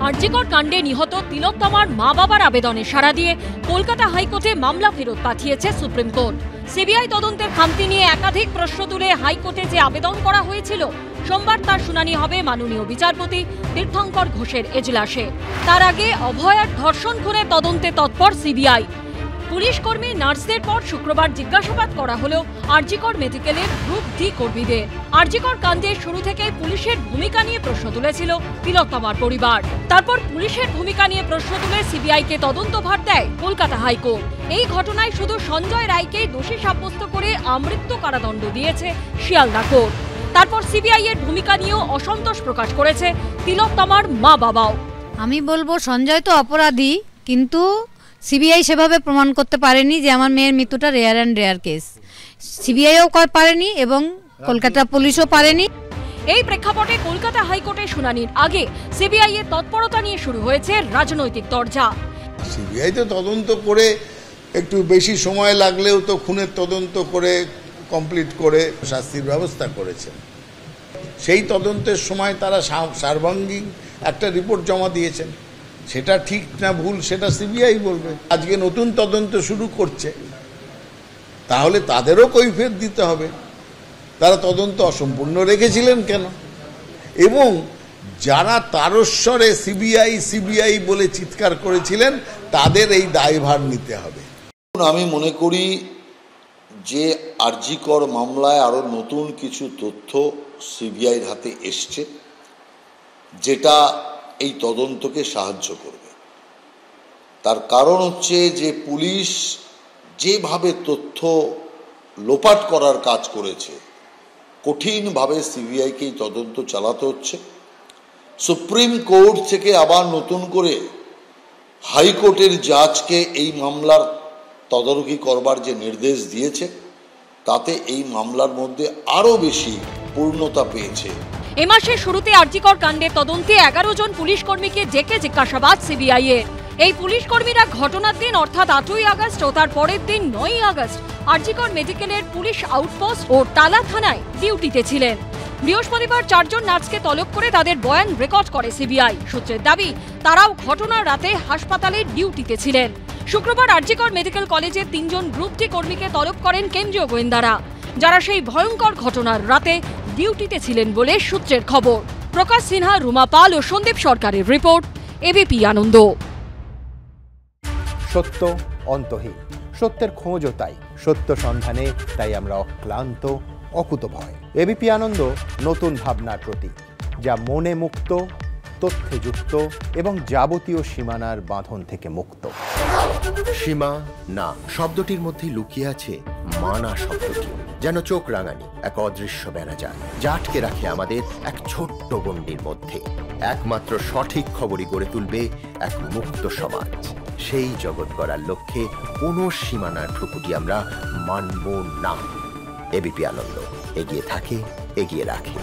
আরজিকর কাণ্ডে নিহত তিলোত্তমার মা বাবার আবেদনে সাড়া দিয়ে কলকাতা হাইকোর্টে মামলা ফেরত পাঠিয়েছে সুপ্রিম কোর্ট। সিবিআই তদন্তের খামতি নিয়ে একাধিক প্রশ্ন তুলে হাইকোর্টে যে আবেদন করা হয়েছিল, সোমবার তার শুনানি হবে মাননীয় বিচারপতি তীর্থঙ্কর ঘোষের এজলাসে। তার আগে অভয়ার ধর্ষণ খুনে তদন্তে তৎপর সিবিআই। পুলিশ কর্মী নার্সদের পর শুক্রবার জিজ্ঞাসাবাদ করা হলো আরজিকর মেডিকেলের গ্রুপ ডি কর্মীদের। আরজিকর কাণ্ডে শুরু থেকে পুলিশের ভূমিকা নিয়ে প্রশ্ন তুলেছিল তিলোত্তমার পরিবার। তারপর পুলিশের ভূমিকা নিয়ে প্রশ্ন তুলে সিবিআইকে তদন্তভার দেয় কলকাতা হাইকোর্ট। এই ঘটনায় শুধু সঞ্জয় রায়কেই দোষী সাব্যস্ত করে আমৃত্যু কারাদণ্ড দিয়েছে শিয়ালদা কোর্ট। তারপর সিবিআই এর ভূমিকা নিয়েও অসন্তোষ প্রকাশ করেছে তিলোত্তমার মা বাবাও। আমি বলবো সঞ্জয় তো অপরাধী, কিন্তু সিবিআই সেভাবে প্রমাণ করতে পারেনি যে আমার মেয়ের মৃত্যুটা রেয়ার কেস। সিবিআইও পারেনি এবং কলকাতা পুলিশও পারেনি। এই প্রেক্ষাপটে কলকাতা হাইকোর্টে শুনানির আগে সিবিআই এর তৎপরতা নিয়ে শুরু হয়েছে রাজনৈতিক তরজা। সিবিআই তো তদন্ত করে একটু বেশি সময় লাগলেও তো খুনের তদন্ত করে কমপ্লিট করে শাস্তির ব্যবস্থা করেছে। সেই তদন্তের সময় তারা সার্বাঙ্গীন একটা রিপোর্ট জমা দিয়েছেন। সেটা ঠিক না ভুল সেটা সিবিআই বলবে। আজকে নতুন তদন্ত শুরু করছে, তাহলে তাদেরও কৈফিয়ত দিতে হবে তারা তদন্ত অসম্পূর্ণ রেখেছিলেন কেন, এবং যারা তারস্বরে সিবিআই বলে চিৎকার করেছিলেন তাদের এই দায়ভার নিতে হবে। আমি মনে করি যে আরজিকর মামলায় আরো নতুন কিছু তথ্য সিবিআইর হাতে এসছে, যেটা এই তদন্তকে সাহায্য করবে। তার কারণ হচ্ছে যে পুলিশ যেভাবে তথ্য লোপাট করার কাজ করেছে, কঠিনভাবে সিবিআইকে এই তদন্ত চালাতে হচ্ছে। সুপ্রিম কোর্ট থেকে আবার নতুন করে হাইকোর্টের জাজকে এই মামলার তদারকি করবার যে নির্দেশ দিয়েছে, তাতে এই মামলার মধ্যে আরো বেশি পূর্ণতা পেয়েছে। এ মাসের শুরুতে আরজিকর কাণ্ডে তদন্তে 11 জন পুলিশ কর্মীকে জেকে জিজ্ঞাসাবাদ সিবিআই এর। এই পুলিশ কর্মীরা ঘটনার দিন অর্থাৎ 8ই আগস্ট ও তার পরের দিন 9ই আগস্ট আরজিকর মেডিকেলের পুলিশ আউটপোস্ট ও টালা থানায় ডিউটিতে ছিলেন। বৃহস্পতিবার 4 জন নার্সকে তলব করে তাদের বয়ান রেকর্ড করে সিবিআই। সূত্রের দাবি, তারাও ঘটনার রাতে হাসপাতালে ডিউটিতে ছিলেন। শুক্রবার আরজিকর মেডিকেল কলেজের 3 জন গ্রুপ ডি কর্মীকে তলব করেন কেন্দ্রীয় গোয়েন্দারা, যারা সেই ভয়ঙ্কর ঘটনার রাতে ডিউটিতে ছিলেন বলে সূত্রের খবর। প্রকাশ সিনহা, রুমা পাল ও সন্দীপ সরকারের রিপোর্ট, এবিপি আনন্দ। সত্য অন্তহীন, সত্যের খোঁজও তাই, সত্য সন্ধানে তাই আমরা অক্লান্ত, অকুতভয়। এবিপি আনন্দ নতুন ভাবনার প্রতীক, যা মনে মুক্ত, তথ্যে যুক্ত এবং যাবতীয় সীমানার বাঁধন থেকে মুক্ত। সীমা না শব্দটির মধ্যেই লুকিয়ে আছে মানা শব্দটি, যেন চোখ রাঙানি এক অদৃশ্য বেড়াজাল, যা আটকে রাখে আমাদের এক ছোট্ট গণ্ডির মধ্যে। একমাত্র সঠিক খবরই গড়ে তুলবে এক মুক্ত সমাজ। সেই জগৎ গড়ার লক্ষ্যে কোনো সীমানার ঠুকুটি আমরা মানব না। এবিপি আনন্দ এগিয়ে থাকে, এগিয়ে রাখে।